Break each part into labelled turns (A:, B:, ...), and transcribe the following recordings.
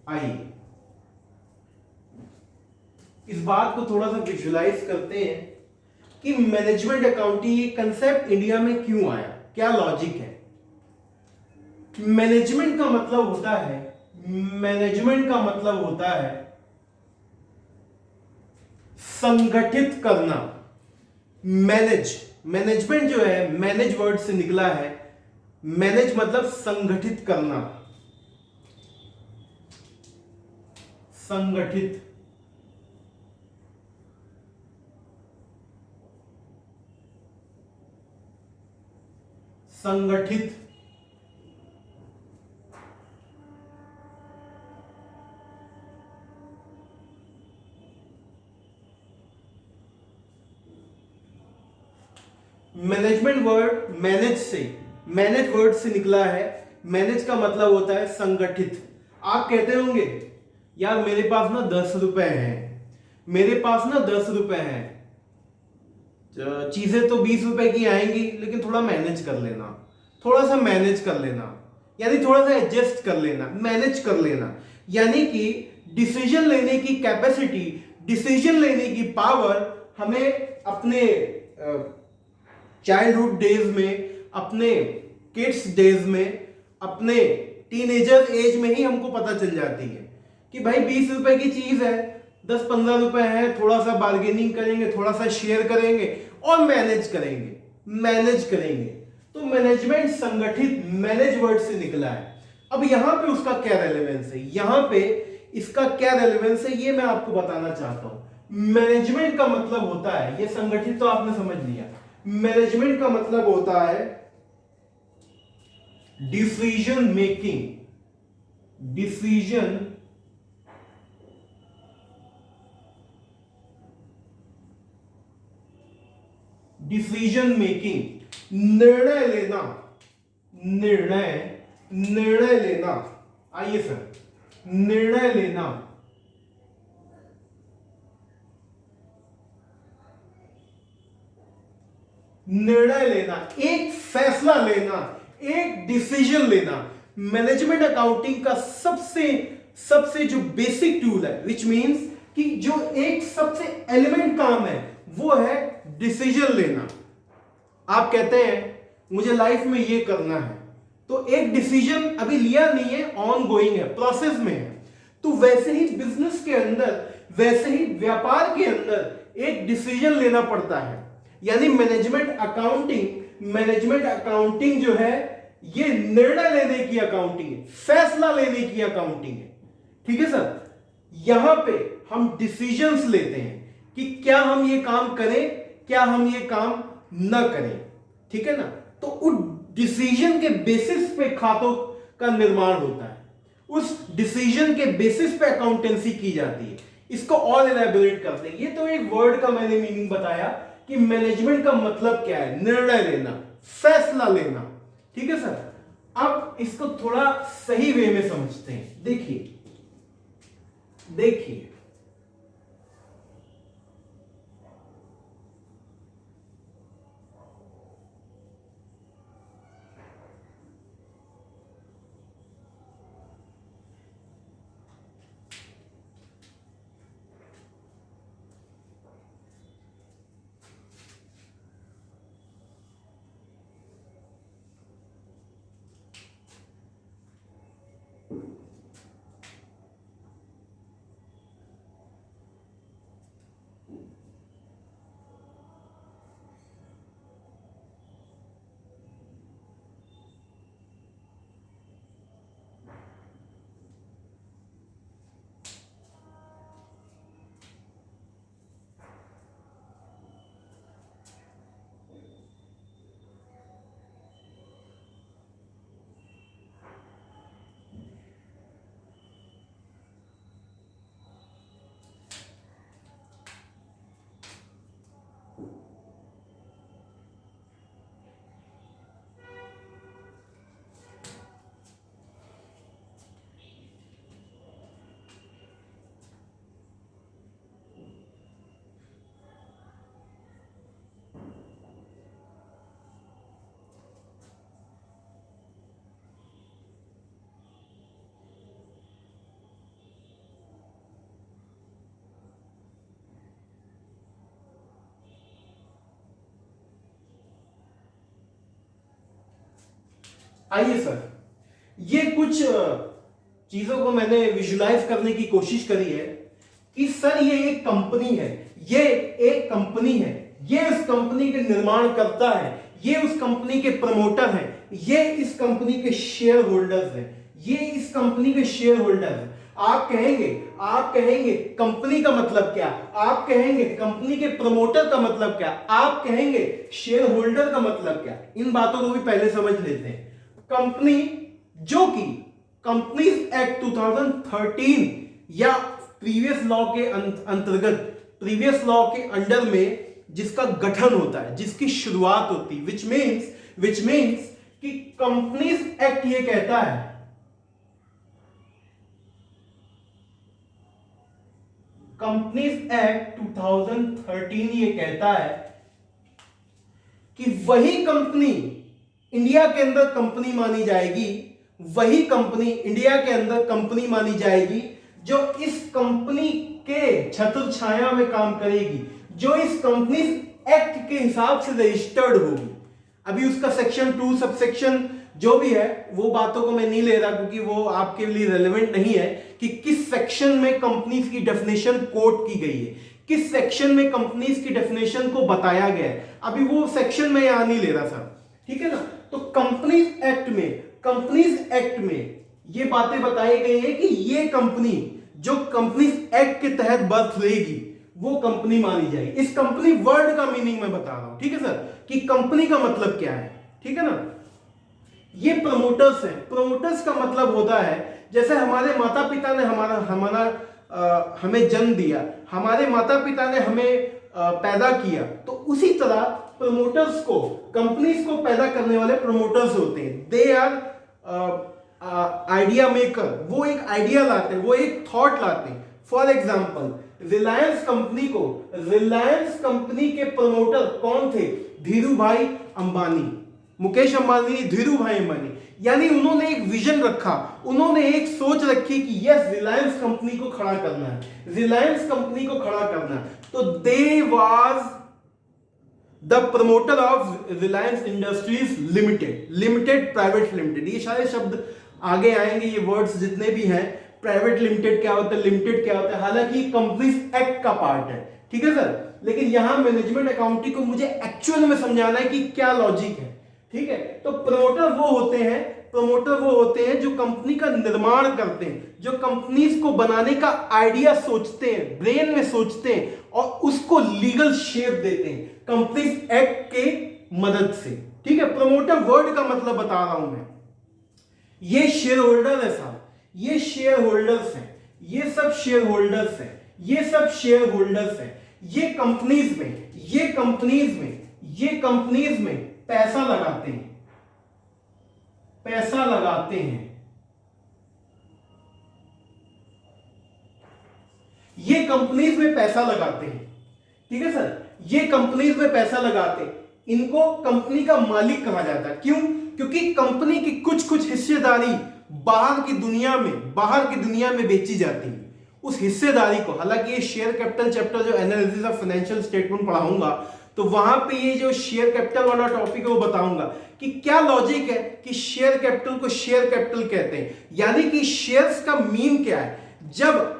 A: आइए इस बात को थोड़ा सा विजुलाइज करते हैं कि मैनेजमेंट अकाउंटिंग ये कंसेप्ट इंडिया में क्यों आया, क्या लॉजिक है। मैनेजमेंट का मतलब होता है संगठित करना। मैनेजमेंट जो है, मैनेज वर्ड से निकला है। मैनेज मतलब संगठित करना, संगठित। संगठित मैनेजमेंट वर्ड मैनेज वर्ड से निकला है। मैनेज का मतलब होता है संगठित। आप कहते होंगे यार मेरे पास ना 10 रुपए हैं, चीजें तो 20 रुपए की आएंगी, लेकिन थोड़ा मैनेज कर लेना, यानी थोड़ा सा एडजस्ट कर लेना, मैनेज कर लेना। यानी कि डिसीजन लेने की कैपेसिटी, डिसीजन लेने की पावर हमें अपने चाइल्डहुड डेज में, अपने किड्स डेज में, अपने टीनेजर एज में ही हमको पता चल जाती है कि भाई 20 रुपए की चीज है, 10-15 रुपए है, थोड़ा सा बार्गेनिंग करेंगे, थोड़ा सा शेयर करेंगे और मैनेज करेंगे। तो मैनेजमेंट संगठित, मैनेज वर्ड से निकला है। अब यहां पे उसका क्या रेलेवेंस है, इसका क्या रेलेवेंस है, ये मैं आपको बताना चाहता हूं। मैनेजमेंट का मतलब होता है, ये संगठित तो आपने समझ लिया। मैनेजमेंट का मतलब होता है डिसीजन मेकिंग, निर्णय लेना। आइए सर, निर्णय लेना, एक फैसला लेना, एक डिसीजन लेना। मैनेजमेंट अकाउंटिंग का सबसे जो बेसिक टूल है, विच मींस कि जो एक सबसे एलिमेंट काम है, वो है डिसीजन लेना। आप कहते हैं मुझे लाइफ में ये करना है, तो एक डिसीजन अभी लिया नहीं है, ऑन गोइंग है, प्रोसेस में है। तो वैसे ही बिजनेस के अंदर, वैसे ही व्यापार के अंदर एक डिसीजन लेना पड़ता है। यानी मैनेजमेंट अकाउंटिंग जो है, ये निर्णय लेने की अकाउंटिंग है, फैसला लेने की अकाउंटिंग है। ठीक है सर, यहां पे हम डिसीजंस लेते हैं कि क्या हम ये काम करें, क्या हम ये काम न करें। ठीक है ना। तो उस डिसीजन के बेसिस पे खातों का निर्माण होता है, उस डिसीजन के बेसिस पे अकाउंटेंसी की जाती है। इसको और इलैबोरेट करते हैं। ये तो एक वर्ड का मैंने मीनिंग बताया कि मैनेजमेंट का मतलब क्या है, निर्णय लेना, फैसला लेना। ठीक है सर। अब इसको थोड़ा सही वे में समझते हैं। देखिए आइए सर, ये कुछ चीजों को मैंने विजुलाइज करने की कोशिश करी है कि सर ये एक कंपनी है, ये एक कंपनी है, ये उस कंपनी के निर्माण करता है, ये उस कंपनी के प्रमोटर हैं, ये इस कंपनी के शेयर होल्डर्स हैं, ये इस कंपनी के शेयर होल्डर हैं। आप कहेंगे कंपनी का मतलब क्या, आप कहेंगे कंपनी के प्रमोटर का मतलब क्या, आप कहेंगे शेयर होल्डर का मतलब क्या। इन बातों को भी पहले समझ लेते हैं। कंपनी, जो कि कंपनीज एक्ट 2013 या प्रीवियस लॉ के अंतर्गत, प्रीवियस लॉ के अंडर में जिसका गठन होता है, जिसकी शुरुआत होती है, विच मीन्स कि कंपनीज एक्ट ये कहता है, कंपनीज एक्ट 2013 ये कहता है कि वही कंपनी इंडिया के अंदर कंपनी मानी जाएगी, वही कंपनी इंडिया के अंदर कंपनी मानी जाएगी जो इस कंपनी के छत्र छाया में काम करेगी, जो इस कंपनी एक्ट के हिसाब से रजिस्टर्ड होगी। अभी उसका सेक्शन 2 सबसेक्शन जो भी है वो बातों को मैं नहीं ले रहा, क्योंकि वो आपके लिए रेलेवेंट नहीं है कि किस सेक्शन में कंपनीज की डेफिनेशन कोट की गई है, किस सेक्शन में कंपनीज की डेफिनेशन को बताया गया है। अभी वो सेक्शन में यहां नहीं ले रहा सर, ठीक है ना। तो कंपनीज एक्ट में ये बातें बताई गई है कि ये कंपनी जो कंपनीज एक्ट के तहत बर्थ लेगी वो कंपनी मानी जाएगी। इस कंपनी वर्ड का मीनिंग मैं बता रहा हूं, ठीक है सर, कि कंपनी का मतलब क्या है, ठीक है ना। ये प्रमोटर्स हैं। प्रमोटर्स का मतलब होता है जैसे हमारे माता पिता ने हमें जन्म दिया, हमारे माता पिता ने हमें पैदा किया, तो उसी तरह प्रमोटर्स को, कंपनीज को पैदा करने वाले प्रमोटर्स होते हैं। दे आर आइडिया मेकर, वो एक आइडिया लाते हैं, वो एक थॉट लाते हैं। फॉर एग्जाम्पल रिलायंस कंपनी के प्रमोटर कौन थे? धीरू भाई अंबानी, मुकेश अंबानी, धीरू भाई अंबानी। यानी उन्होंने एक विजन रखा, उन्होंने एक सोच रखी कि यस रिलायंस कंपनी को खड़ा करना है, रिलायंस कंपनी को खड़ा करना है। तो they was the promoter of Reliance industries limited private limited. ये सारे शब्द आगे आएंगे, ये वर्ड्स जितने भी हैं, प्राइवेट लिमिटेड क्या होता है, लिमिटेड क्या होता है, हालांकि कंपनीज एक्ट का पार्ट है, ठीक है सर। लेकिन यहां मैनेजमेंट अकाउंटिंग को मुझे एक्चुअल में समझाना है कि क्या लॉजिक है, ठीक है। तो प्रमोटर वो होते हैं जो कंपनी का निर्माण करते हैं, जो कंपनीज को बनाने का आइडिया सोचते हैं, ब्रेन में सोचते हैं और उसको लीगल शेप देते हैं कंपनीज एक्ट के मदद से, ठीक है। प्रमोटर वर्ड का मतलब बता रहा हूं मैं। ये शेयर होल्डर है साहब, ये शेयर होल्डर्स हैं, ये सब शेयर होल्डर्स हैं, ये सब शेयर होल्डर्स हैं। ये कंपनीज में पैसा लगाते हैं, ये कंपनीज में पैसा लगाते हैं, ठीक है सर। ये कंपनीज में पैसा लगाते हैं, इनको कंपनी का मालिक कहा जाता है। क्यों? क्योंकि कंपनी की कुछ हिस्सेदारी बाहर की दुनिया में बेची जाती है। उस हिस्सेदारी को, हालांकि ये शेयर कैपिटल चैप्टर जो एनालिसिस ऑफ फाइनेंशियल स्टेटमेंट पढ़ाऊंगा तो वहां पे ये जो शेयर कैपिटल वाला टॉपिक है वो बताऊंगा कि क्या लॉजिक है कि शेयर कैपिटल को शेयर कैपिटल कहते हैं, यानी कि शेयर्स का मीन क्या है। जब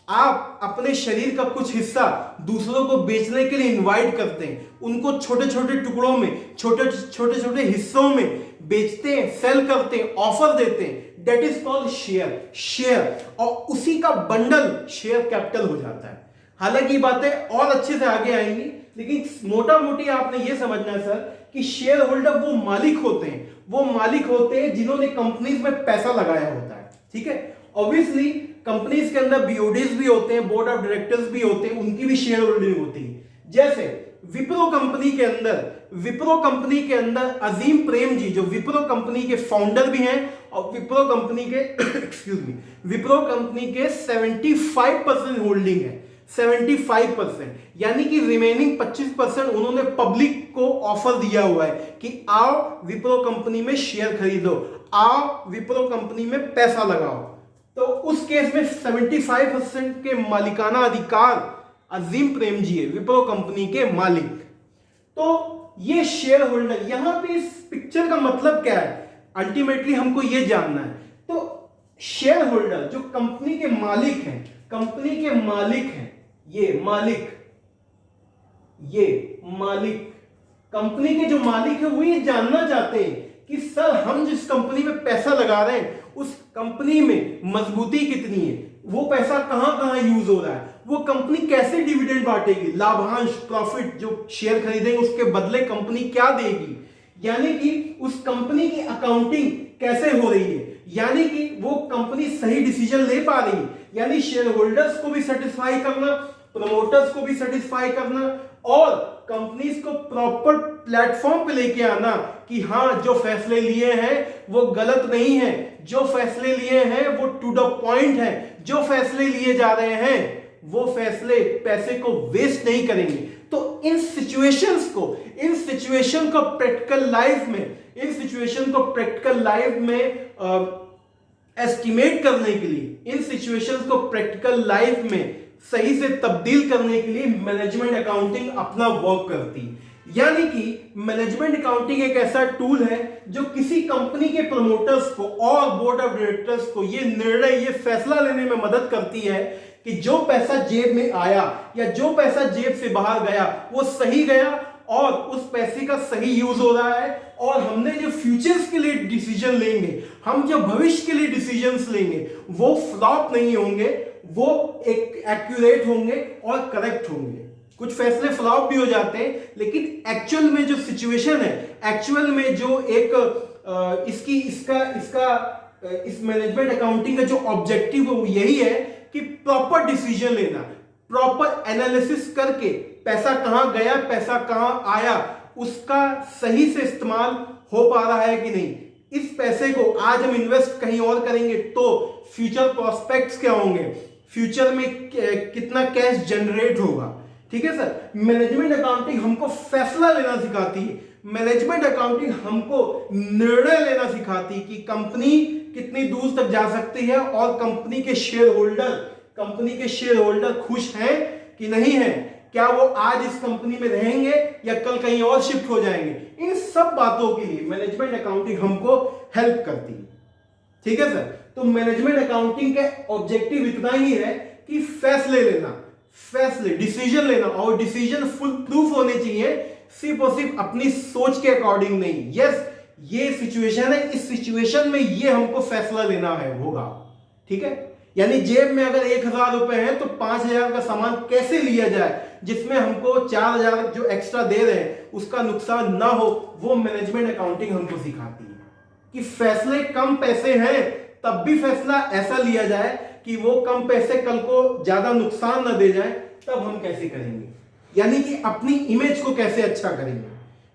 A: आप अपने शरीर का कुछ हिस्सा दूसरों को बेचने के लिए इनवाइट करते हैं, उनको छोटे छोटे टुकड़ों में, छोटे छोटे हिस्सों में बेचते हैं, सेल करते हैं, ऑफर देते हैं, दैट इज कॉल्ड शेयर, और उसी का बंडल शेयर कैपिटल हो जाता है। हालांकि बातें और अच्छे से आगे आएंगी, लेकिन मोटा मोटी आपने यह समझना है सर कि शेयर होल्डर वो मालिक होते हैं जिन्होंने कंपनीज में पैसा लगाया होता है, ठीक है। ऑब्वियसली कंपनीज के अंदर बीओडीज भी होते हैं, बोर्ड ऑफ डायरेक्टर्स भी होते हैं, उनकी भी शेयर होल्डिंग होती है। जैसे विप्रो कंपनी के अंदर अजीम प्रेम जी, जो विप्रो कंपनी के फाउंडर भी हैं और विप्रो कंपनी के 75% होल्डिंग है, 75%, यानी कि रिमेनिंग 25% उन्होंने पब्लिक को ऑफर दिया हुआ है कि आओ विप्रो कंपनी में शेयर खरीदो, आओ विप्रो कंपनी में पैसा लगाओ। तो उस केस में 75% के मालिकाना अधिकार अजीम प्रेम जी है, विप्रो कंपनी के मालिक। तो ये शेयर होल्डर, यहां पे इस पिक्चर का मतलब क्या है? अल्टीमेटली हमको ये जानना है। तो शेयर होल्डर जो कंपनी के मालिक हैं, कंपनी के मालिक हैं, ये मालिक कंपनी के जो मालिक है वो ये जानना चाहते हैं कि सर हम जिस कंपनी में पैसा लगा रहे हैं उस कंपनी में मजबूती कितनी है, वो पैसा कहां कहां यूज हो रहा है, वो कंपनी कैसे डिविडेंड बांटेगी, लाभांश प्रॉफिट जो शेयर खरीदेंगे उसके बदले कंपनी क्या देगी, यानी कि उस कंपनी की अकाउंटिंग कैसे हो रही है, यानी कि वो कंपनी सही डिसीजन ले पा रही है, यानी शेयर होल्डर्स को भी सेटिस्फाई करना, प्रमोटर्स को भी सेटिस्फाई करना और कंपनीज को प्रॉपर प्लेटफॉर्म पे लेके आना कि हाँ जो फैसले लिए हैं वो गलत नहीं है, जो फैसले लिए हैं वो टू द पॉइंट है, जो फैसले लिए जा रहे हैं वो फैसले पैसे को वेस्ट नहीं करेंगे। तो इन सिचुएशन को प्रैक्टिकल लाइफ में एस्टिमेट करने के लिए, इन सिचुएशंस को प्रैक्टिकल लाइफ में सही से तब्दील करने के लिए मैनेजमेंट अकाउंटिंग अपना वर्क करती है। यानी कि मैनेजमेंट अकाउंटिंग एक ऐसा टूल है जो किसी कंपनी के प्रमोटर्स को और बोर्ड ऑफ डायरेक्टर्स को ये फैसला लेने में मदद करती है कि जो पैसा जेब में आया या जो पैसा जेब से बाहर गया वो सही गया और उस पैसे का सही यूज हो रहा है, और हमने जो फ्यूचर्स के लिए डिसीजन लेंगे, हम जो भविष्य के लिए डिसीजंस लेंगे वो फ्लॉप नहीं होंगे, वो एक एक्यूरेट होंगे और करेक्ट होंगे। कुछ फैसले फ्लॉप भी हो जाते हैं लेकिन एक्चुअल में जो सिचुएशन है, एक्चुअल में जो एक इस मैनेजमेंट अकाउंटिंग का जो ऑब्जेक्टिव है वो यही है कि प्रॉपर डिसीजन लेना, प्रॉपर एनालिसिस करके पैसा कहां गया, पैसा कहां आया, उसका सही से इस्तेमाल हो पा रहा है कि नहीं, इस पैसे को आज हम इन्वेस्ट कहीं और करेंगे तो फ्यूचर प्रोस्पेक्ट्स क्या होंगे, फ्यूचर में कितना कैश जनरेट होगा। ठीक है सर, मैनेजमेंट अकाउंटिंग हमको फैसला लेना सिखाती है, मैनेजमेंट अकाउंटिंग हमको निर्णय लेना सिखाती है कि कंपनी कितनी दूर तक जा सकती है और कंपनी के शेयर होल्डर खुश हैं कि नहीं है, क्या वो आज इस कंपनी में रहेंगे या कल कहीं और शिफ्ट हो जाएंगे। इन सब बातों के लिए मैनेजमेंट अकाउंटिंग हमको हेल्प करती है। ठीक है सर, तो मैनेजमेंट अकाउंटिंग का ऑब्जेक्टिव इतना ही है कि डिसीजन लेना, और डिसीजन फुल प्रूफ होने चाहिए, सिर्फ और सिर्फ अपनी सोच के अकॉर्डिंग नहीं। यस, ये सिचुएशन है, इस सिचुएशन में ये हमको फैसला लेना होगा। ठीक है, यानी जेब में अगर 1000 रुपए है तो 5000 का सामान कैसे लिया जाए जिसमें हमको 4000 जो एक्स्ट्रा दे रहे हैं उसका नुकसान ना हो, वो मैनेजमेंट अकाउंटिंग हमको सिखाती है कि फैसले कम पैसे हैं तब भी फैसला ऐसा लिया जाए कि वो कम पैसे कल को ज्यादा नुकसान ना दे जाए, तब हम कैसे करेंगे, यानी कि अपनी इमेज को कैसे अच्छा करेंगे।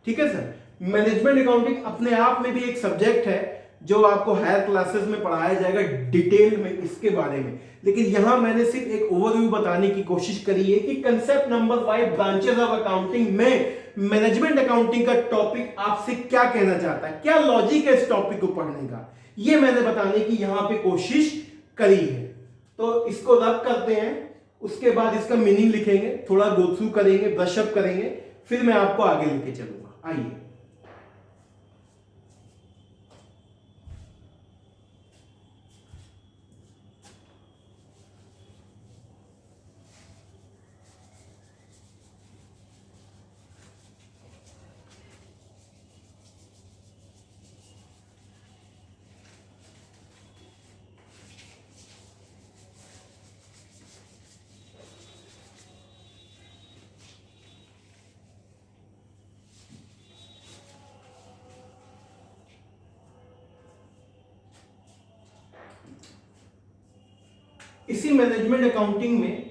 A: ठीक है सर, मैनेजमेंट अकाउंटिंग अपने आप में भी एक सब्जेक्ट है जो आपको हायर क्लासेस में पढ़ाया जाएगा डिटेल में इसके बारे में, लेकिन यहां मैंने सिर्फ एक ओवरव्यू बताने की कोशिश करी है कि concept number 5 branches of accounting में मैनेजमेंट अकाउंटिंग का टॉपिक आपसे क्या कहना चाहता है, क्या लॉजिक है इस टॉपिक को पढ़ने का, ये मैंने बताने की यहां पे कोशिश करी है। तो इसको रब करते हैं, उसके बाद इसका मीनिंग लिखेंगे, थोड़ा गो थ्रू करेंगे, ब्रशअप करेंगे, फिर मैं आपको आगे लेके चलूंगा। आइए, इसी मैनेजमेंट अकाउंटिंग में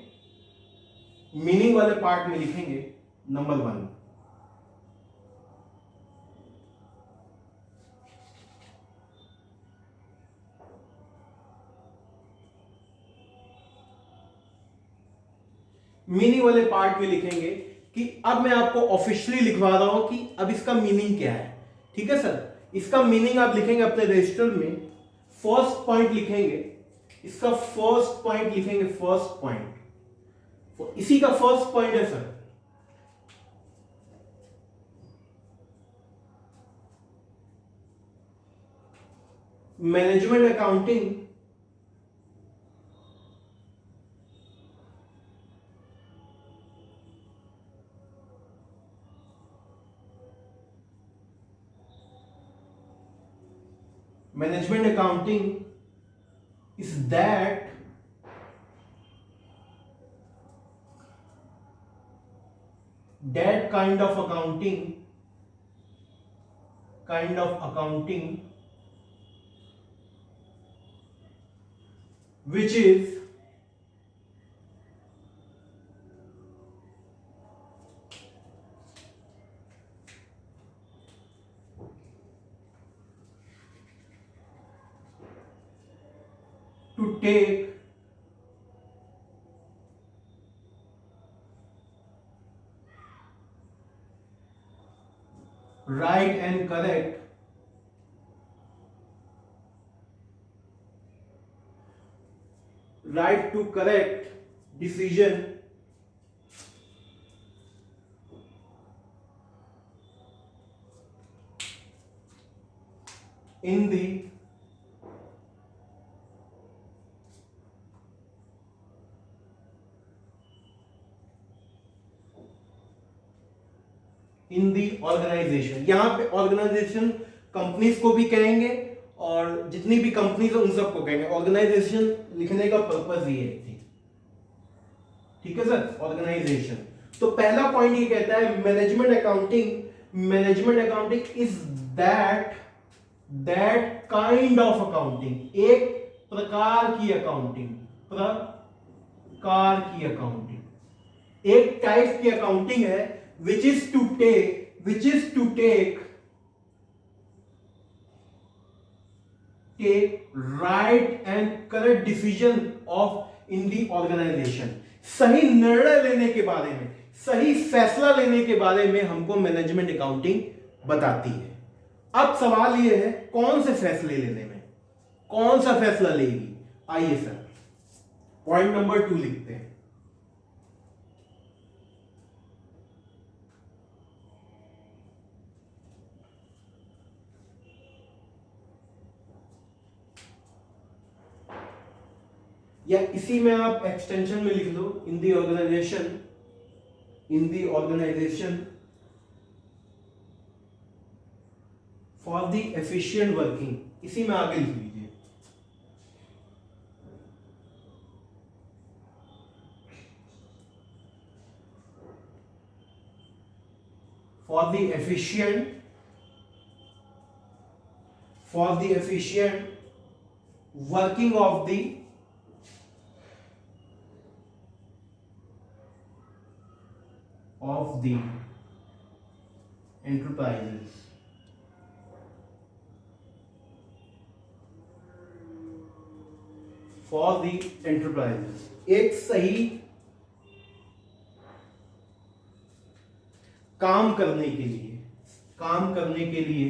A: मीनिंग वाले पार्ट में लिखेंगे नंबर 1, मीनिंग वाले पार्ट में लिखेंगे कि अब मैं आपको ऑफिशियली लिखवा रहा हूं कि अब इसका मीनिंग क्या है। ठीक है सर, इसका मीनिंग आप लिखेंगे अपने रजिस्टर में, फर्स्ट पॉइंट लिखेंगे, इसका फर्स्ट पॉइंट लिखेंगे, फर्स्ट पॉइंट, इसी का फर्स्ट पॉइंट है sir, management accounting is that kind of accounting which is to take right and correct decision in the organisation. यहां पे ऑर्गेनाइजेशन कंपनीज को भी कहेंगे और जितनी भी कंपनीज है उन सबको कहेंगे। ऑर्गेनाइजेशन लिखने का पर्पस ये है, ठीक है सर, ऑर्गेनाइजेशन। तो पहला पॉइंट ये कहता है management accounting is that kind of accounting, एक प्रकार की अकाउंटिंग, एक टाइप की अकाउंटिंग है which is to take right and correct decision of in the organization। सही निर्णय लेने के बारे में, सही फैसला लेने के बारे में हमको मैनेजमेंट अकाउंटिंग बताती है। अब सवाल यह है कौन से फैसले लेने में, कौन सा फैसला लेगी। आइए सर पॉइंट नंबर 2 लिखते हैं। या इसी में आप एक्सटेंशन में लिख लो in the organization for the efficient working, इसी में आगे लिख लीजिए for the efficient working of the enterprises। For the enterprises, एक सही काम करने के लिए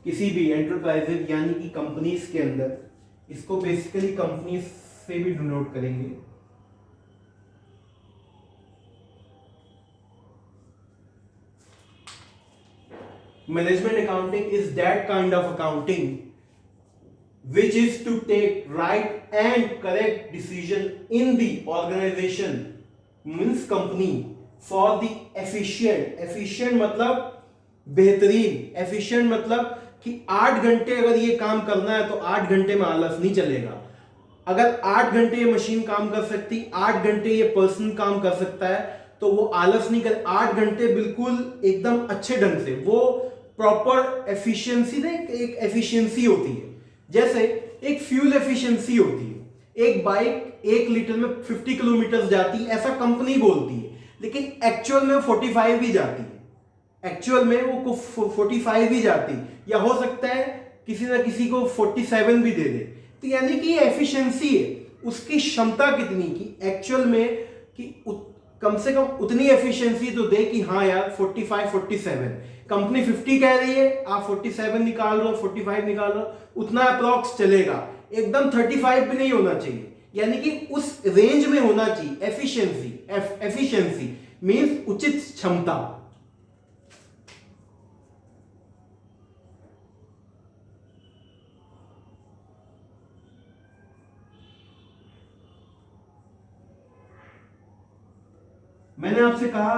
A: किसी भी एंटरप्राइजेज यानी कि कंपनीज के अंदर, इसको बेसिकली कंपनीज से भी डिनोट करेंगे। Management accounting is that kind of accounting which is to take right and correct decision in the organization means company for the efficient मतलब बेहतरीन, efficient मतलब कि 8 घंटे अगर ये काम करना है तो 8 घंटे में आलस नहीं चलेगा। अगर 8 घंटे ये मशीन काम कर सकती, 8 घंटे ये पर्सन काम कर सकता है तो वो आलस नहीं कर, 8 घंटे बिल्कुल एकदम अच्छे ढंग से, वो प्रॉपर एफिशिएंसी ना, एक एफिशिएंसी होती है, जैसे एक फ्यूल एफिशिएंसी होती है। एक बाइक 1 लीटर में 50 किलोमीटर जाती है ऐसा कंपनी बोलती है, लेकिन एक्चुअल में 45 भी जाती है, एक्चुअल में वो 45 भी जाती, या हो सकता है किसी ना किसी को 47 भी दे दे। तो यानी कि एफिशिएंसी है, उसकी क्षमता कितनी की एक्चुअल में कि कम से कम उतनी एफिशिएंसी तो दे कि हाँ यार 45 47, कंपनी 50 कह रही है, आप 47 निकाल लो, 45 निकाल लो, उतना अप्रॉक्स चलेगा, एकदम 35 भी नहीं होना चाहिए, यानी कि उस रेंज में होना चाहिए। एफिशिएंसी मींस उचित क्षमता। मैंने आपसे कहा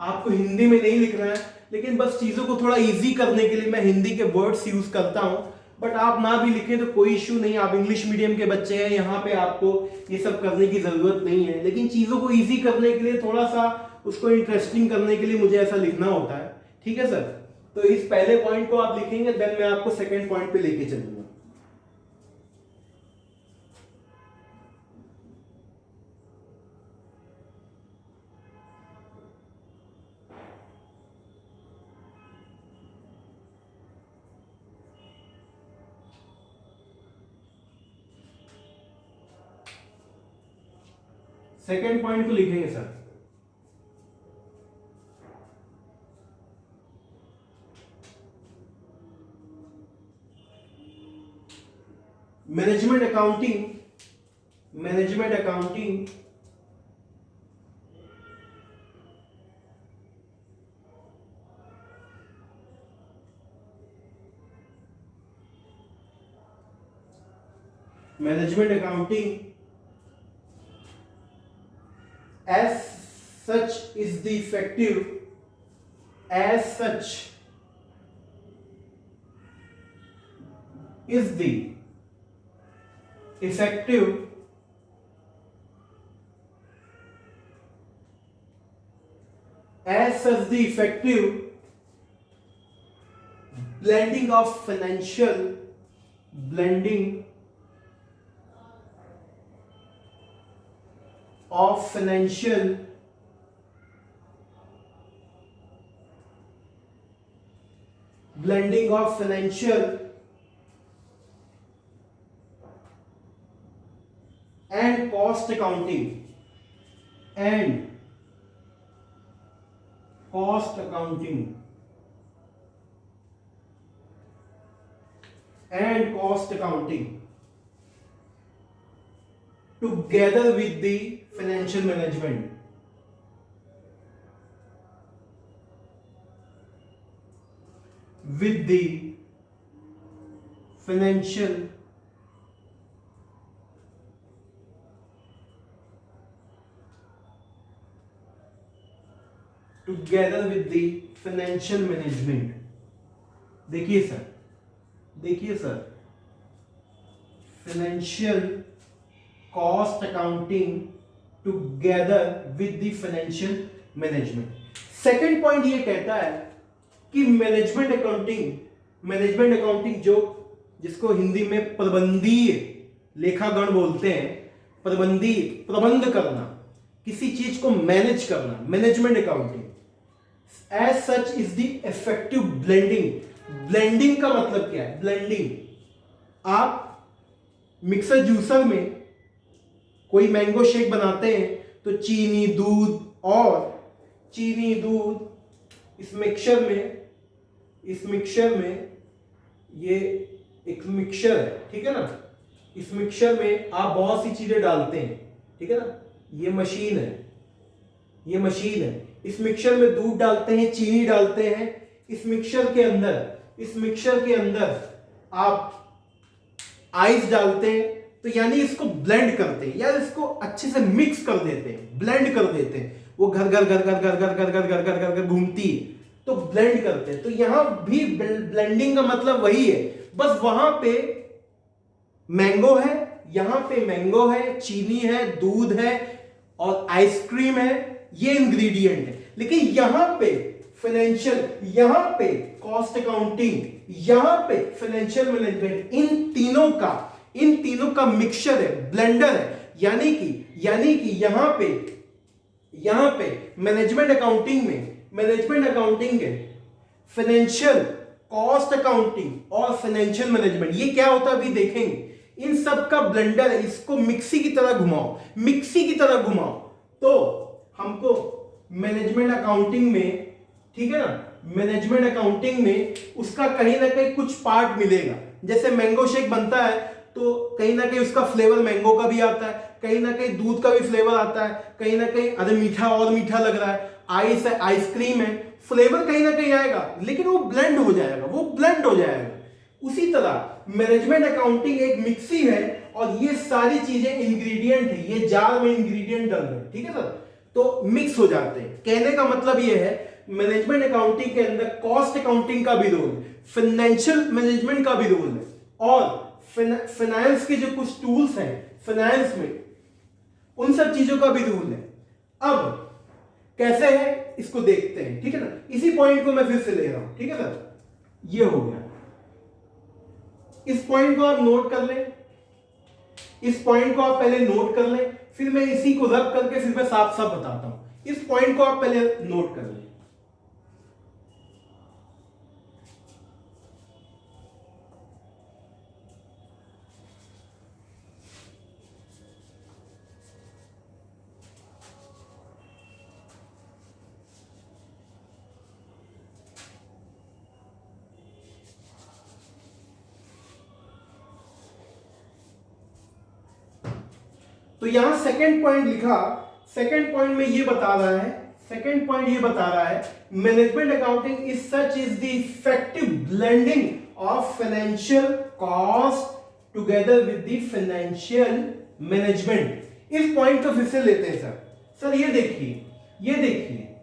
A: आपको हिंदी में नहीं लिखना है, लेकिन बस चीजों को थोड़ा इजी करने के लिए मैं हिंदी के वर्ड्स यूज करता हूं। बट आप ना भी लिखें तो कोई इश्यू नहीं, आप इंग्लिश मीडियम के बच्चे हैं, यहाँ पे आपको ये सब करने की जरूरत नहीं है। लेकिन चीजों को इजी करने के लिए, थोड़ा सा उसको इंटरेस्टिंग करने के लिए मुझे ऐसा लिखना होता है। ठीक है सर, तो इस पहले पॉइंट को आप लिखेंगे, देन मैं आपको सेकेंड पॉइंट पे लेके चलूंगा। सेकेंड पॉइंट को लिखेंगे sir, management accounting, management accounting management accounting as such is the effective, as such is the effective as such the effective blending of financial, blending of financial blending of financial and cost accounting and cost accounting and cost accounting together with the financial management, with the financial together with the financial management। देखिए sir, देखिए sir, financial cost accounting together with the financial management. Second point ये कहता है कि management accounting जो, जिसको हिंदी में प्रबंधीय लेखागण बोलते हैं, प्रबंध करना, किसी चीज को मैनेज करना, management accounting as such is the effective blending. Blending का मतलब क्या है? ब्लेंडिंग, आप मिक्सर जूसर में कोई मैंगो शेक बनाते हैं तो चीनी दूध इस मिक्सचर में ये एक मिक्सचर है, ठीक है ना। इस मिक्सचर में आप बहुत सी चीजें डालते हैं, ठीक है ना। ये मशीन है, इस मिक्सचर में दूध डालते हैं, चीनी डालते हैं। इस मिक्सचर के अंदर आप आइस डालते हैं, तो यानी इसको ब्लेंड करते हैं, यार इसको अच्छे से मिक्स कर देते हैं, ब्लेंड कर देते हैं। वो घर घूमती है तो ब्लेंड करते हैं। तो यहां भी ब्लेंडिंग का मतलब वही है, बस वहां पे मैंगो है, यहां पे मैंगो है, चीनी है, दूध है और आइसक्रीम है, ये इंग्रेडिएंट है। लेकिन यहां पे फाइनेंशियल, यहां पे कॉस्ट अकाउंटिंग, यहां पे फाइनेंशियल मैनेजमेंट, इन तीनों का मिक्सचर है, ब्लेंडर है। यानी कि यहां पे मैनेजमेंट अकाउंटिंग है, फाइनेंशियल, कॉस्ट अकाउंटिंग और फाइनेंशियल मैनेजमेंट, ये क्या होता है अभी देखेंगे। इन सब का ब्लेंडर है, इसको मिक्सी की तरह घुमाओ तो हमको मैनेजमेंट अकाउंटिंग में, ठीक है ना, मैनेजमेंट अकाउंटिंग में उसका कहीं ना कहीं कुछ पार्ट मिलेगा। जैसे मैंगो शेक बनता है तो कहीं ना कहीं उसका फ्लेवर मैंगो का भी आता है, कहीं ना कहीं दूध का भी फ्लेवर आता है, कहीं ना कहीं अरे मीठा लग रहा है, आइस है, आइसक्रीम है, फ्लेवर कहीं ना कहीं आएगा, लेकिन वो ब्लेंड हो जाएगा। उसी तरह मैनेजमेंट अकाउंटिंग एक मिक्सी है और ये सारी चीजें इंग्रेडिएंट है, ये जार में इंग्रेडिएंट डल रहे हैं, ठीक है सर। तो मिक्स हो जाते हैं। कहने का मतलब यह है मैनेजमेंट अकाउंटिंग के अंदर कॉस्ट अकाउंटिंग का भी रोल है, फाइनेंशियल मैनेजमेंट का भी रोल है, और फाइनेंस के जो कुछ टूल्स हैं फाइनेंस में उन सब चीजों का भी रोल है। अब कैसे है इसको देखते हैं, ठीक है ना। इसी पॉइंट को मैं फिर से ले रहा हूं, ठीक है सर। ये हो गया, इस पॉइंट को आप नोट कर लें, इस पॉइंट को आप पहले नोट कर लें, फिर मैं इसी को रब करके फिर मैं साफ साफ बताता हूं। इस पॉइंट को आप पहले नोट कर लें। तो यहां सेकंड पॉइंट लिखा, सेकंड पॉइंट में ये बता रहा है, सेकंड पॉइंट ये बता रहा है management accounting is such is the effective blending of financial cost together with the financial management. इस पॉइंट को फिर से लेते हैं सर। सर ये देखिए, ये देखिए,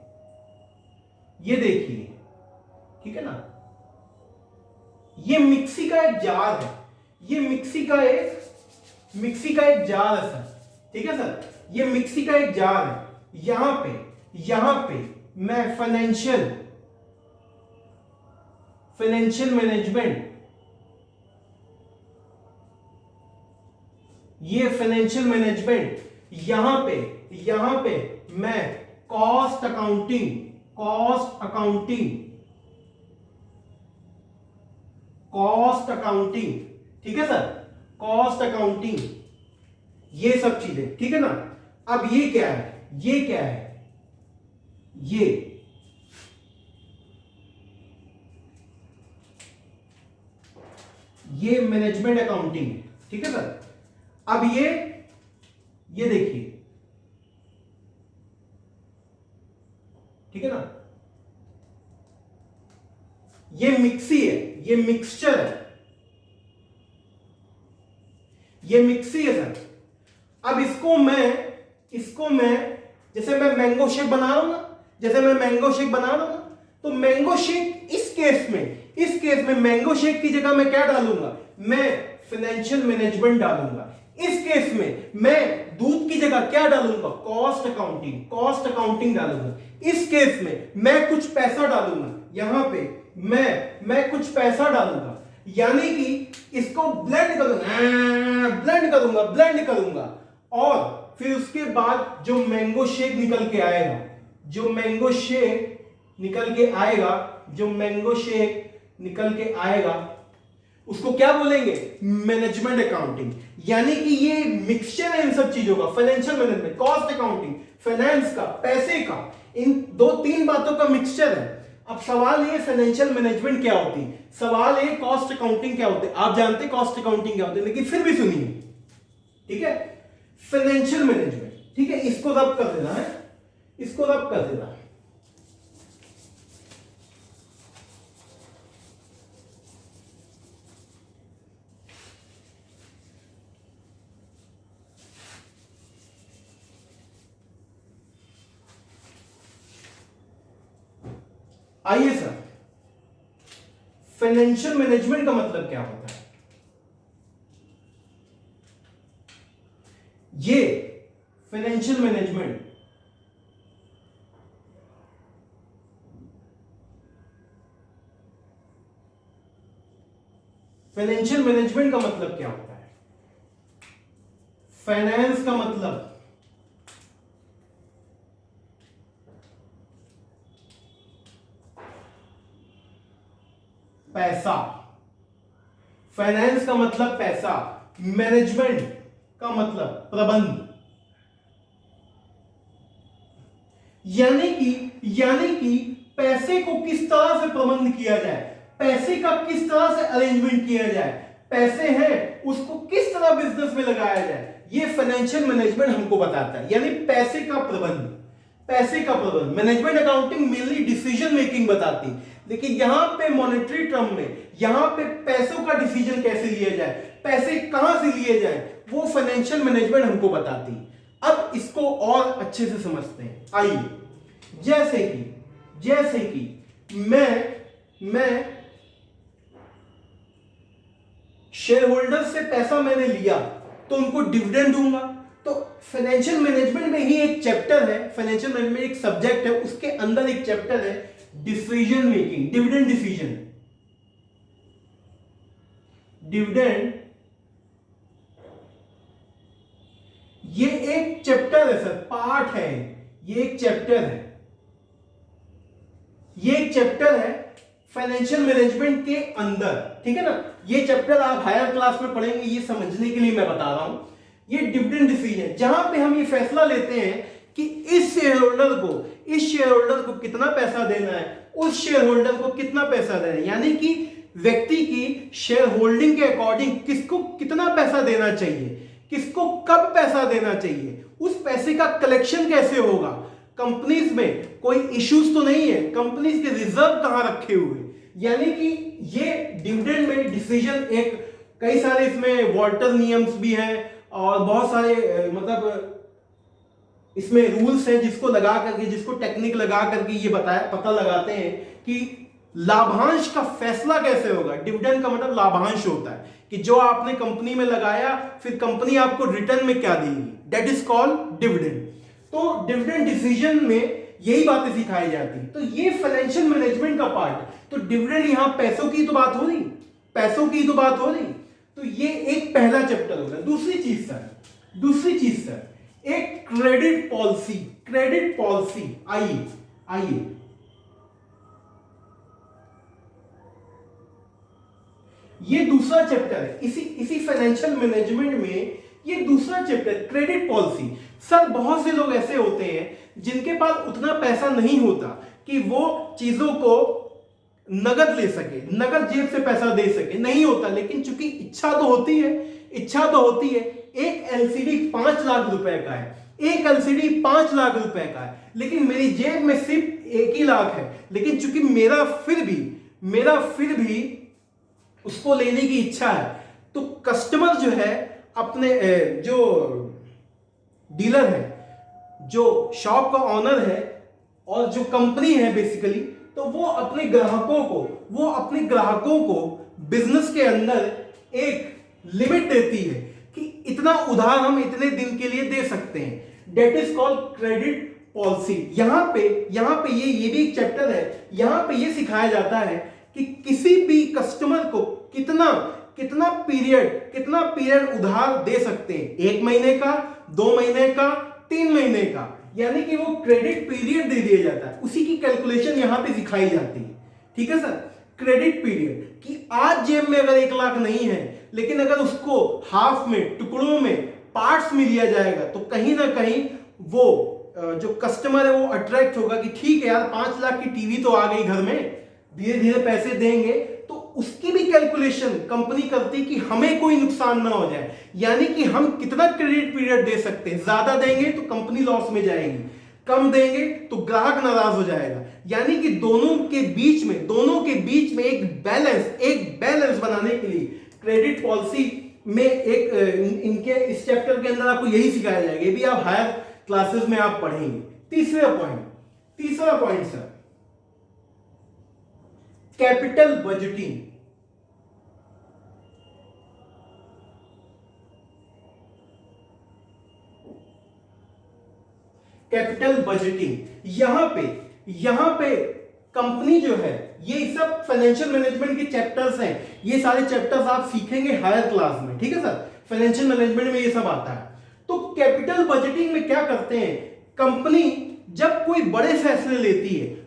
A: ये देखिए, ठीक है ना, ये मिक्सी का एक जार है, ये मिक्सी का एक जार है सर, ठीक है सर। ये मिक्सी का एक जार है। यहां पे मैं फाइनेंशियल मैनेजमेंट, ये फाइनेंशियल मैनेजमेंट, यहां पे मैं कॉस्ट अकाउंटिंग, ठीक है सर, कॉस्ट अकाउंटिंग, ये सब चीजें, ठीक है ना। अब ये क्या है, ये क्या है, ये मैनेजमेंट अकाउंटिंग है, ठीक है सर। अब ये देखिए, ठीक है ना, ये मिक्सी है, ये मिक्सचर है, ये मिक्सी है सर। अब इसको मैं जैसे मैं मैंगो शेक बना रहा हूं ना, तो मैंगो शेक इस केस में मैंगो शेक की जगह मैं क्या डालूंगा, मैं फाइनेंशियल मैनेजमेंट डालूंगा। इस केस में मैं दूध की जगह क्या डालूंगा, कॉस्ट अकाउंटिंग डालूंगा। इस केस में मैं कुछ पैसा डालूंगा, यहां पे मैं कुछ पैसा डालूंगा, यानी कि इसको ब्लेंड करूंगा, और फिर उसके बाद जो मैंगो शेक निकल के आएगा, उसको क्या बोलेंगे, मैनेजमेंट अकाउंटिंग। यानी कि ये मिक्सचर है इन सब चीजों का, financial management, cost accounting, finance का, पैसे का, इन 2-3 बातों का मिक्सचर है। अब सवाल ये फाइनेंशियल मैनेजमेंट क्या होती है, सवाल ये कॉस्ट अकाउंटिंग क्या होती है। आप जानते हैं कॉस्ट अकाउंटिंग क्या होती है, लेकिन फिर भी सुनिए, ठीक है। फाइनेंशियल मैनेजमेंट, ठीक है, इसको रब कर देना है, इसको रब कर देना है। आइए सर, फाइनेंशियल मैनेजमेंट का मतलब क्या होता है। ये फाइनेंशियल मैनेजमेंट का मतलब क्या होता है। फाइनेंस का मतलब पैसा, फाइनेंस का मतलब पैसा, मैनेजमेंट का मतलब प्रबंध। यानी कि पैसे को किस तरह से प्रबंध किया जाए, पैसे का किस तरह से अरेंजमेंट किया जाए, पैसे हैं उसको किस तरह बिजनेस में लगाया जाए, ये फाइनेंशियल मैनेजमेंट हमको बताता है। यानी पैसे का प्रबंध। Management accounting mainly decision making बताती, लेकिन यहां पे मॉनेटरी टर्म में, यहां पे पैसों का डिसीजन कैसे लिया जाए, पैसे कहां से लिए जाए, वो फाइनेंशियल मैनेजमेंट हमको बताती। अब इसको और अच्छे से समझते हैं। आइए, जैसे कि मैं शेयर होल्डर से पैसा मैंने लिया तो उनको डिविडेंड दूंगा। तो फाइनेंशियल मैनेजमेंट में ही एक चैप्टर है, फाइनेंशियल मैनेजमेंट एक सब्जेक्ट है, उसके अंदर एक चैप्टर है decision making, dividend decision. Dividend ये एक चैप्टर है सर, पार्ट है, ये एक चैप्टर है, ये एक चैप्टर है फाइनेंशियल मैनेजमेंट के अंदर, ठीक है ना। ये चैप्टर आप हायर क्लास में पढ़ेंगे, ये समझने के लिए मैं बता रहा हूं। ये डिविडेंड डिसीजन, जहां पे हम ये फैसला लेते हैं कि इस शेयर होल्डर को कितना पैसा देना है, उस शेयर होल्डर को कितना पैसा देना है, यानी कि व्यक्ति की शेयर होल्डिंग के अकॉर्डिंग किसको कितना पैसा देना चाहिए, किसको कब पैसा देना चाहिए, उस पैसे का कलेक्शन कैसे होगा, कंपनीज में कोई इश्यूज तो नहीं है, कंपनीज के रिजर्व कहां रखे हुए। यानी कि ये डिविडेंड में डिसीजन एक कई सारे इसमें वॉल्टर नियम्स भी हैं और बहुत सारे मतलब इसमें रूल्स हैं जिसको लगा करके, जिसको टेक्निक लगा करके ये पता लगाते हैं कि लाभांश का फैसला कैसे होगा। डिविडेंड का मतलब लाभांश होता है कि जो आपने कंपनी में लगाया फिर कंपनी आपको रिटर्न में क्या देगी, दैट इज कॉल्ड डिविडेंड। तो डिविडेंड डिसीजन में यही बातें सिखाई जाती है। तो ये फाइनेंशियल मैनेजमेंट का पार्ट है। तो डिविडेंड यहां पैसों की तो बात हो रही, पैसों की तो बात हो रही। तो ये एक पहला चैप्टर हो गया। दूसरी चीज सर एक क्रेडिट पॉलिसी। आइए ये दूसरा चैप्टर है इसी फाइनेंशियल मैनेजमेंट में। ये दूसरा चैप्टर क्रेडिट पॉलिसी। सर बहुत से लोग ऐसे होते हैं जिनके पास उतना पैसा नहीं होता कि वो चीजों को नगद ले सके, नगद जेब से पैसा दे सके, नहीं होता। लेकिन चूंकि इच्छा तो होती है। एक एलसीडी 5 लाख रुपए का है, एक एलसीडी 5 लाख रुपए का है, लेकिन मेरी जेब में सिर्फ 1 ही लाख है। लेकिन चूंकि मेरा फिर भी उसको लेने की इच्छा है, तो कस्टमर जो है अपने जो डीलर है, जो शॉप का ऑनर है और जो कंपनी है बेसिकली, तो वो अपने ग्राहकों को बिजनेस के अंदर एक लिमिट देती है कि इतना उधार हम इतने दिन के लिए दे सकते हैं। That is called credit policy. यहां पे ये भी एक चैप्टर है। यहां पे ये सिखाया जाता है कि किसी भी कस्टमर को कितना पीरियड उधार दे सकते हैं, 1 महीने का, 2 महीने का, 3 महीने का, यानी कि वो क्रेडिट पीरियड दे दिया जाता है। उसी की कैलकुलेशन यहां पे सिखाई जाती है। ठीक है सर, क्रेडिट पीरियड कि आज जेब में अगर 1 लाख नहीं है, लेकिन अगर उसको हाफ में, टुकड़ों में, पार्ट्स में लिया जाएगा, तो कहीं ना कहीं वो जो कस्टमर है वो अट्रैक्ट होगा कि ठीक है यार 5 लाख की टीवी तो आ गई घर में, धीरे धीरे पैसे देंगे। तो उसकी भी कैलकुलेशन कंपनी करती कि हमें कोई नुकसान ना हो जाए, यानी कि हम कितना क्रेडिट पीरियड दे सकते हैं। ज्यादा देंगे तो कंपनी लॉस में जाएगी, कम देंगे तो ग्राहक नाराज हो जाएगा। यानी कि दोनों के बीच में एक बैलेंस बनाने के लिए क्रेडिट पॉलिसी में एक इनके इस चैप्टर के अंदर आपको यही सिखाया जाएगा। ये भी आप हायर क्लासेस में आप पढ़ेंगे। तीसरा पॉइंट सर, कैपिटल बजटिंग। यहां पे कंपनी जो है, ये सब फाइनेंशियल मैनेजमेंट के चैप्टर्स हैं। ये सारे चैप्टर्स आप सीखेंगे हायर क्लास में, ठीक है सर। फाइनेंशियल मैनेजमेंट में ये सब आता है। तो कैपिटल बजटिंग में क्या करते हैं, कंपनी जब कोई बड़े फैसले लेती है,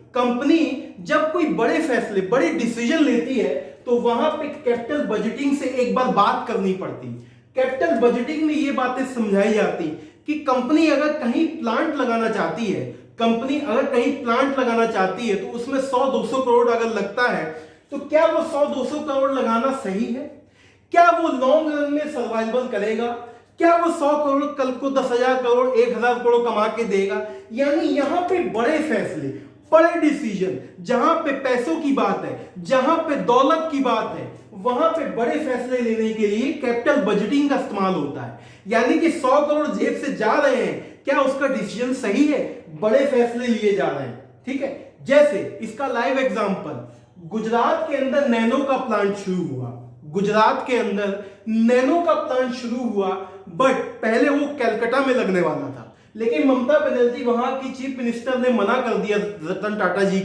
A: बड़े डिसीजन लेती है, तो वहां पे कैपिटल बजटिंग से एक बार बात करनी पड़ती है। कैपिटल बजटिंग में ये बातें समझाई जाती कि कंपनी अगर कहीं प्लांट लगाना चाहती है, तो उसमें 100-200 करोड़ अगर लगता है, तो क्या वो 100-200 करोड़ लगाना सही है? क्या वो लॉन्ग रन में सर्वाइवल करेगा? क्या वो 100 करोड़ कल को 10,000 करोड़ 1,000 करोड़ कमा के देगा? यानी यहां पे बड़े फैसले, बड़े डिसीजन, जहां पे पैसों की बात है, जहां पे दौलत की बात है, वहां पे बड़े फैसले लेने के लिए कैपिटल बजटिंग का इस्तेमाल होता है। यानी कि 100 करोड़ जेब से जा रहे हैं, क्या उसका डिसीजन सही है? बड़े फैसले लिए जा रहे हैं। ठीक है, जैसे इसका लाइव एग्जांपल, गुजरात के अंदर नैनो का प्लांट शुरू हुआ। गुजरात के अंदर नैनो का प्लांट शुरू हुआ, बट पहले वो कलकत्ता में लगने वाला था, लेकिन ममता बनर्जी वहां की चीफ मिनिस्टर ने मना कर दिया, रतन टाटा जी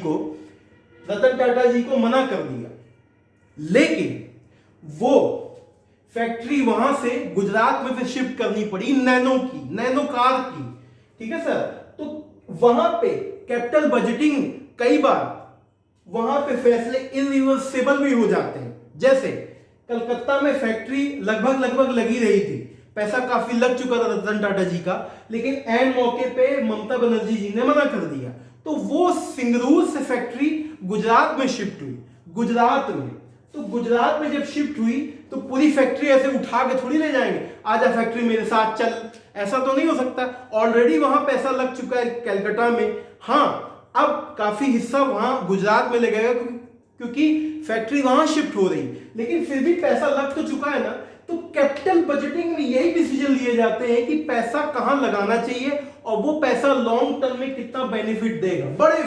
A: को मना कर दिया। लेकिन वो फैक्ट्री वहां से गुजरात में फिर शिफ्ट करनी पड़ी, नैनो कार की। ठीक है सर, तो वहां पे कैपिटल बजटिंग, कई बार वहां पे फैसले इरिवर्सिबल भी हो जाते हैं। जैसे कलकत्ता में फैक्ट्री लगभग लगी रही थी, पैसा काफी लग चुका था रतन टाटा जी का, लेकिन एंड मौके पे ममता बनर्जी जी ने मना कर दिया, तो वो सिंगरूर से फैक्ट्री गुजरात में शिफ्ट हुई। गुजरात में जब शिफ्ट हुई तो पूरी फैक्ट्री ऐसे उठा के थोड़ी ले जाएंगे, आजा फैक्ट्री मेरे साथ चल, ऐसा तो नहीं हो सकता। ऑलरेडी वहां पैसा लग चुका है कलकत्ता में। हाँ, अब काफी हिस्सा वहां गुजरात में लगेगा क्योंकि फैक्ट्री वहां शिफ्ट हो रही, लेकिन फिर भी पैसा लग तो चुका है ना। तो कैपिटल बजटिंग में यही डिसीजन लिए जाते हैं कि पैसा कहां लगाना चाहिए और वो पैसा लॉन्ग टर्म में कितना बेनिफिट देगा। बड़े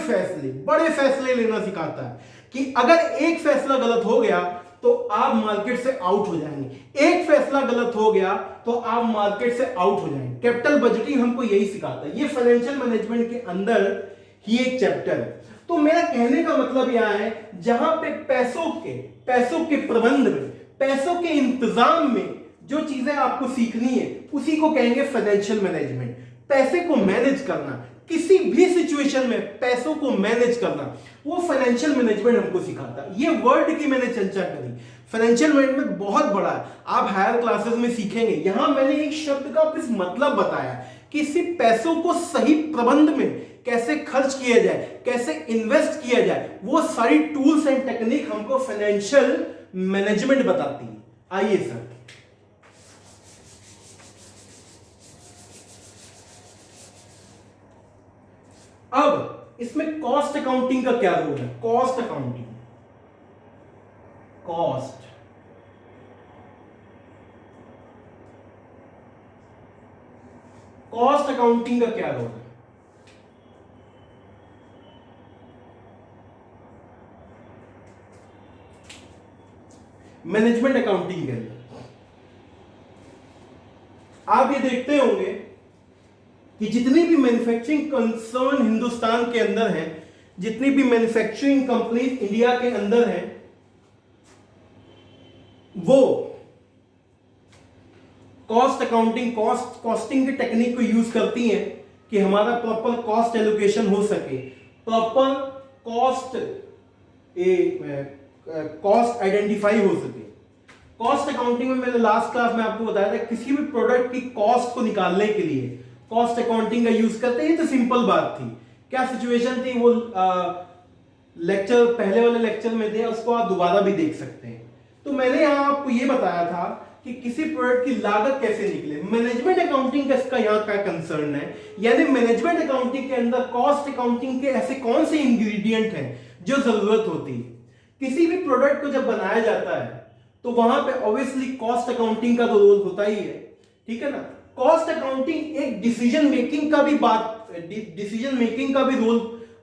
A: फैसले लेना सिखाता है कि अगर एक फैसला गलत हो गया तो आप मार्केट से आउट हो जाएंगे, एक फैसला गलत हो गया तो आप मार्केट से आउट हो जाएंगे। कैपिटल बजटिंग हमको यही सिखाता है। ये फाइनेंशियल मैनेजमेंट के अंदर ही एक चैप्टर है। तो मेरा कहने का मतलब यह है, जहां पे पैसों के प्रबंध में, पैसों के इंतजाम में जो चीजें आपको सीखनी है, उसी को कहेंगे फाइनेंशियल मैनेजमेंट। पैसे को मैनेज करना, किसी भी सिचुएशन में पैसों को मैनेज करना, वो फाइनेंशियल मैनेजमेंट हमको सिखाता है। ये वर्ड की मैंने चर्चा करी, फाइनेंशियल मैनेजमेंट बहुत बड़ा है, आप हायर क्लासेस में सीखेंगे। यहां मैंने एक शब्द का बस मतलब बताया कि सिर्फ पैसों को सही प्रबंध में कैसे खर्च किया जाए, कैसे इन्वेस्ट किया जाए, वो सारी टूल्स एंड टेक्निक हमको फाइनेंशियल मैनेजमेंट बताती है। आइए सर, अब इसमें कॉस्ट अकाउंटिंग का क्या रोल है? कॉस्ट अकाउंटिंग का क्या रोल है? मैनेजमेंट अकाउंटिंग के अंदर आप ये देखते होंगे कि जितनी भी मैन्युफैक्चरिंग कंसर्न हिंदुस्तान के अंदर है, जितनी भी मैन्युफैक्चरिंग कंपनी इंडिया के अंदर है, वो कॉस्टिंग की टेक्निक को यूज करती हैं कि हमारा प्रॉपर कॉस्ट एलोकेशन हो सके, प्रॉपर कॉस्ट आइडेंटिफाई हो सके। कॉस्ट अकाउंटिंग में मैंने लास्ट क्लास में आपको बताया था, किसी भी प्रोडक्ट की कॉस्ट को निकालने के लिए कॉस्ट अकाउंटिंग का यूज करते हैं। तो सिंपल बात थी, क्या सिचुएशन थी, वो लेक्चर पहले वाले लेक्चर में थे, उसको आप दोबारा भी देख सकते हैं। तो मैंने यहां आपको ये बताया था कि किसी प्रोडक्ट की लागत कैसे निकले। मैनेजमेंट अकाउंटिंग का इसका यहां का कंसर्न है, यानी मैनेजमेंट अकाउंटिंग के अंदर कॉस्ट अकाउंटिंग के ऐसे कौन से इंग्रेडिएंट हैं जो जरूरत होती है। किसी भी प्रोडक्ट को जब बनाया जाता है तो वहां पे ऑब्वियसली कॉस्ट अकाउंटिंग का तो रोल होता ही है, ठीक है ना। कॉस्ट अकाउंटिंग एक डिसीजन मेकिंग का भी रोल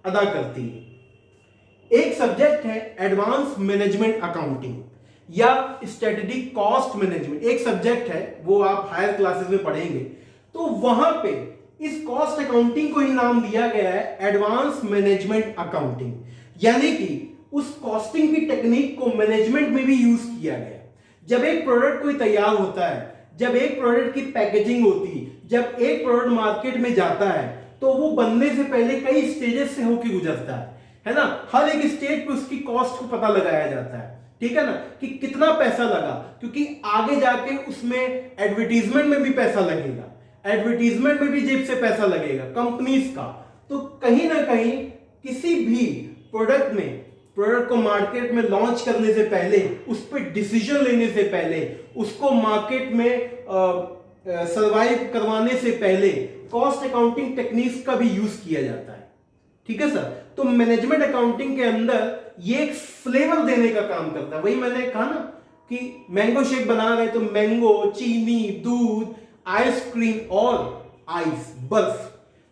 A: अदा करती है। एक सब्जेक्ट है एडवांस मैनेजमेंट अकाउंटिंग या स्ट्रेटेजिक कॉस्ट मैनेजमेंट, एक सब्जेक्ट है, वो आप हायर क्लासेस में पढ़ेंगे। तो वहां पे इस कॉस्ट अकाउंटिंग को ही नाम दिया गया है एडवांस मैनेजमेंट अकाउंटिंग, यानी कि उस कॉस्टिंग की टेक्निक को मैनेजमेंट में भी यूज किया गया। जब एक प्रोडक्ट कोई तैयार होता है, जब एक प्रोडक्ट की पैकेजिंग होती है, जब एक प्रोडक्ट मार्केट में जाता है, तो वो बनने से पहले कई स्टेजेस से होकर गुजरता है ना। हर एक स्टेज पे उसकी कॉस्ट को पता लगाया जाता है, ठीक है ना, कि कितना पैसा लगा, क्योंकि आगे जाके उसमें एडवर्टीजमेंट में भी पैसा लगेगा, एडवर्टीजमेंट में भी जेब से पैसा लगेगा कंपनीज का। तो कहीं ना कहीं किसी भी प्रोडक्ट को मार्केट में लॉन्च करने से पहले, उस पर डिसीजन लेने से पहले, उसको मार्केट में सरवाइव करवाने से पहले कॉस्ट अकाउंटिंग टेक्निक्स का भी यूज किया जाता है, ठीक है सर। तो मैनेजमेंट अकाउंटिंग के अंदर ये एक फ्लेवर देने का काम करता है। वही मैंने कहा ना कि मैंगो शेक बना रहे तो मैंगो, चीनी, दूध आइसक्रीम और आइस, बर्फ।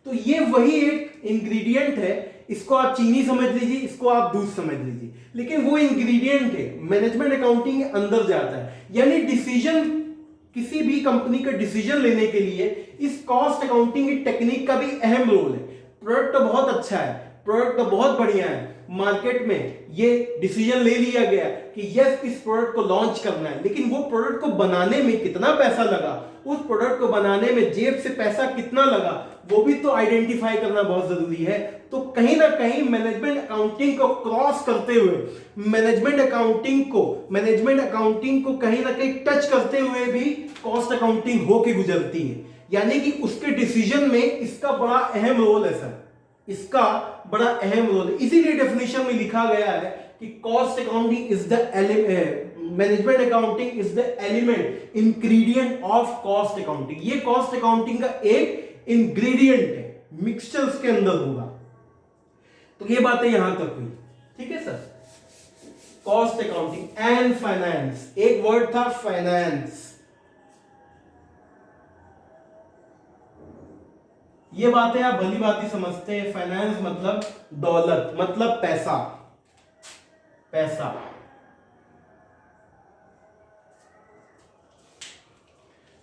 A: तो ये वही एक इंग्रेडिएंट है, इसको आप चीनी समझ लीजिए, इसको आप दूध समझ लीजिए, लेकिन वो इंग्रेडिएंट है, मैनेजमेंट अकाउंटिंग के अंदर जाता है। यानी डिसीजन, किसी भी कंपनी का डिसीजन लेने के लिए इस कॉस्ट अकाउंटिंग की टेक्निक का भी अहम रोल है। प्रोडक्ट तो बहुत अच्छा है, प्रोडक्ट तो बहुत बढ़िया है, मार्केट में ये डिसीजन ले लिया गया कि यस इस प्रोडक्ट को लॉन्च करना है, लेकिन वो प्रोडक्ट को बनाने में कितना पैसा लगा, उस प्रोडक्ट को बनाने में जेब से पैसा कितना लगा, वो भी तो आइडेंटिफाई करना बहुत जरूरी है। तो कहीं ना कहीं मैनेजमेंट अकाउंटिंग को क्रॉस करते हुए, मैनेजमेंट अकाउंटिंग को कहीं ना कहीं टच करते हुए भी कॉस्ट अकाउंटिंग होके गुजरती है। यानी कि उसके डिसीजन में इसका बड़ा अहम रोल है सर, इसका बड़ा अहम रोल है। इसीलिए डेफिनेशन में लिखा गया है कि cost accounting is the management accounting is the element ingredient of cost accounting. ये कॉस्ट अकाउंटिंग का एक इंग्रेडिएंट है, मिक्सचर उसके अंदर होगा। तो ये बातें यहां तक हुई, ठीक है sir. Cost accounting and finance, एक वर्ड था फाइनेंस। ये बातें आप भली भांति समझते हैं, फाइनेंस मतलब दौलत, मतलब पैसा, पैसा।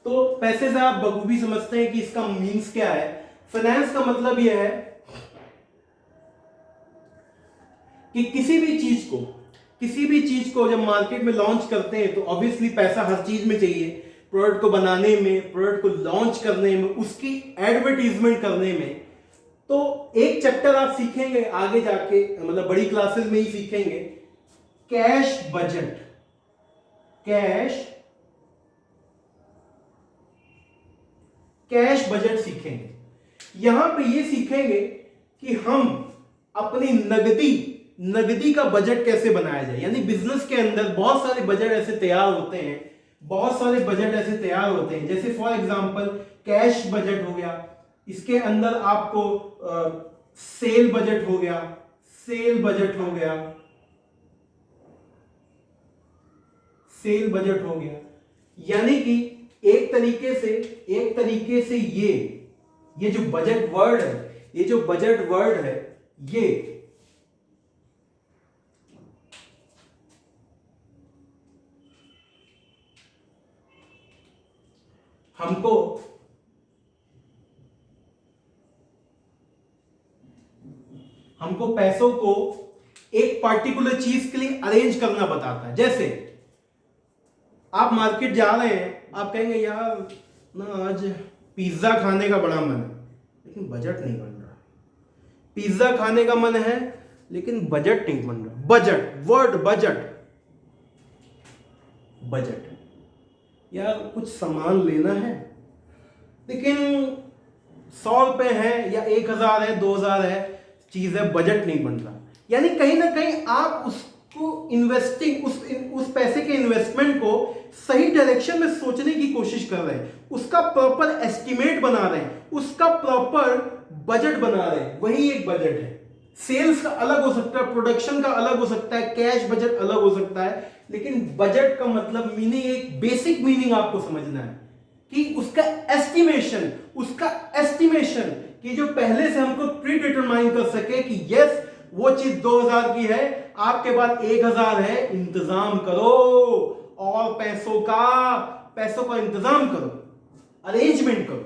A: तो पैसे से आप बखूबी समझते हैं कि इसका मीन्स क्या है। फाइनेंस का मतलब यह है कि किसी भी चीज को जब मार्केट में लॉन्च करते हैं तो ऑब्वियसली पैसा हर चीज में चाहिए, प्रोडक्ट को बनाने में, प्रोडक्ट को लॉन्च करने में, उसकी एडवर्टीजमेंट करने में। तो एक चैप्टर आप सीखेंगे आगे जाके, मतलब बड़ी क्लासेस में ही सीखेंगे, कैश बजट, कैश बजट सीखेंगे। यहां पे ये सीखेंगे कि हम अपनी नगदी का बजट कैसे बनाया जाए। यानी बिजनेस के अंदर बहुत सारे बजट ऐसे तैयार होते हैं, जैसे फॉर एग्जांपल कैश बजट हो गया, इसके अंदर आपको सेल बजट हो गया, सेल बजट हो गया। यानी कि एक तरीके से ये जो बजट वर्ड है, ये हमको पैसों को एक पार्टिकुलर चीज के लिए अरेंज करना बताता है। जैसे आप मार्केट जा रहे हैं, आप कहेंगे यार ना आज पिज्जा खाने का बड़ा मन है, लेकिन बजट नहीं बन रहा। पिज्जा खाने का मन है लेकिन बजट नहीं बन रहा। बजट यार कुछ सामान लेना है, लेकिन 100 रुपए है या 1000 है, 2000 है, चीज है, बजट नहीं बन रहा। यानी कहीं ना कहीं आप उसको उस पैसे के इन्वेस्टमेंट को सही डायरेक्शन में सोचने की कोशिश कर रहे हैं, उसका प्रॉपर एस्टिमेट बना रहे हैं, उसका प्रॉपर बजट बना रहे हैं, वही एक बजट है। सेल्स का अलग हो सकता है, प्रोडक्शन का अलग हो सकता है, कैश बजट अलग हो सकता है, लेकिन बजट का मतलब मीनिंग, एक बेसिक मीनिंग आपको समझना है कि उसका एस्टिमेशन कि जो पहले से हमको प्री डिटरमाइन कर सके कि यस वो चीज 2000 की है, आपके पास 1000 है, इंतजाम करो और पैसों का इंतजाम करो, अरेंजमेंट करो,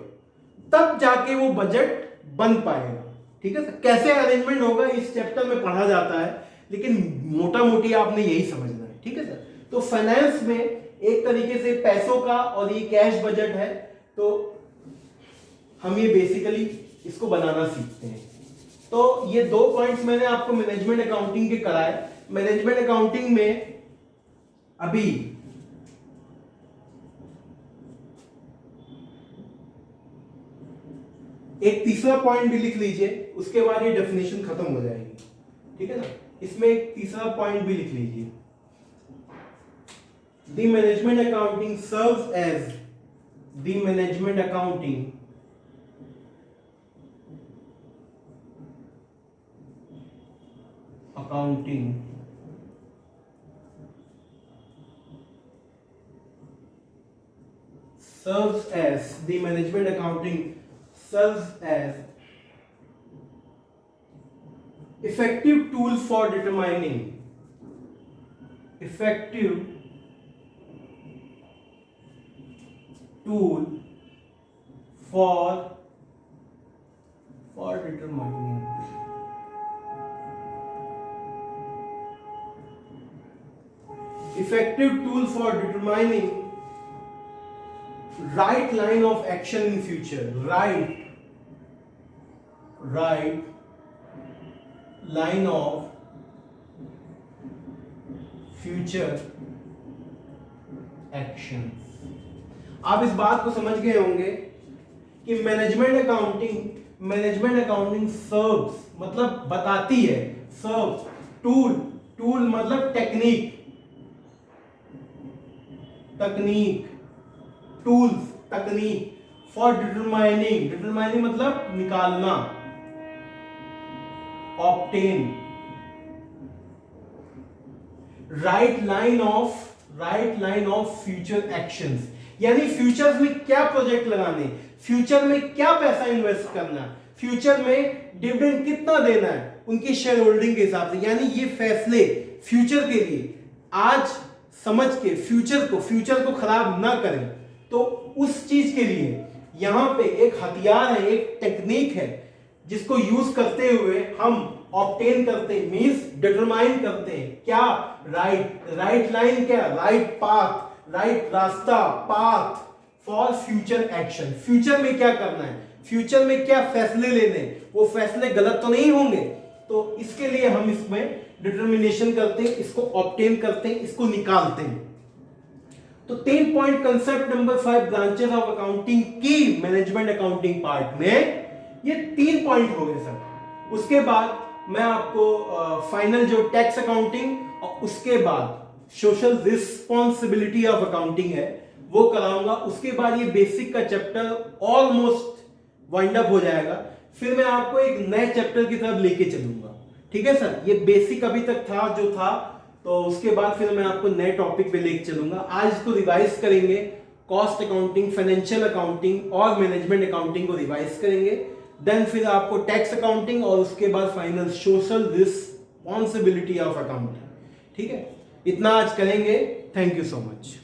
A: तब जाके वो बजट बन पाएगा। ठीक है सर। कैसे अरेंजमेंट होगा इस चैप्टर में पढ़ा जाता है, लेकिन मोटा मोटी आपने यही समझना है। ठीक है सर। तो फाइनेंस में एक तरीके से पैसों का और ये कैश बजट है, तो हम ये बेसिकली इसको बनाना सीखते हैं। तो ये 2 पॉइंट्स मैंने आपको मैनेजमेंट अकाउंटिंग के कराए। मैनेजमेंट अकाउंटिंग में अभी एक तीसरा पॉइंट भी लिख लीजिए, उसके बाद ये डेफिनेशन खत्म हो जाएगी। ठीक है ना। इसमें एक तीसरा पॉइंट भी लिख लीजिए, the management accounting serves as the management accounting serves as the management accounting serves as effective tool for determining effective tool for determining effective tool for determining right line of action in future, right line of future action। आप इस बात को समझ गए होंगे कि management accounting serves मतलब बताती है, सर्व्स टूल मतलब टेक्निक टूल्स तकनीक फॉर डिटरमाइनिंग मतलब निकालना, obtain right line of future actions, यानी फ्यूचर में क्या प्रोजेक्ट लगाने, फ्यूचर में क्या पैसा इन्वेस्ट करना, फ्यूचर में डिविडेंड कितना देना है उनकी शेयर होल्डिंग के हिसाब से। यानी ये फैसले फ्यूचर के लिए आज समझ के फ्यूचर को खराब ना करें, तो उस चीज के लिए यहां पे एक हथियार है, एक टेक्निक है जिसको यूज करते हुए हम ऑब्टेन करते हैं, मींस डिटरमाइन करते हैं क्या राइट लाइन, क्या राइट पाथ, राइट रास्ता, path for future action. Future में क्या करना है, फ्यूचर में क्या फैसले लेने, वो फैसले गलत तो नहीं होंगे, तो इसके लिए हम इसमें डिटर्मिनेशन करते हैं, इसको ऑब्टेन करते हैं, इसको निकालते हैं। तो 10 point concept number 5 branches of accounting की मैनेजमेंट अकाउंटिंग पार्ट में ये 3 पॉइंट हो गए सर। उसके बाद मैं आपको फाइनल जो टैक्स अकाउंटिंग और उसके बाद सोशल रिस्पॉन्सिबिलिटी ऑफ अकाउंटिंग है वो कराऊंगा। उसके बाद ये बेसिक का चैप्टर ऑलमोस्ट वाइंड अप हो जाएगा, फिर मैं आपको एक नए चैप्टर की तरफ लेके चलूंगा। ठीक है सर, ये बेसिक अभी तक था जो था, तो उसके बाद फिर मैं आपको नए टॉपिक पे लेके चलूंगा। आज इसको रिवाइज करेंगे, कॉस्ट अकाउंटिंग, फाइनेंशियल अकाउंटिंग और मैनेजमेंट अकाउंटिंग को रिवाइज करेंगे। देन फिर आपको टैक्स अकाउंटिंग और उसके बाद final social responsibility of accounting. ठीक है, इतना आज करेंगे। Thank you so much.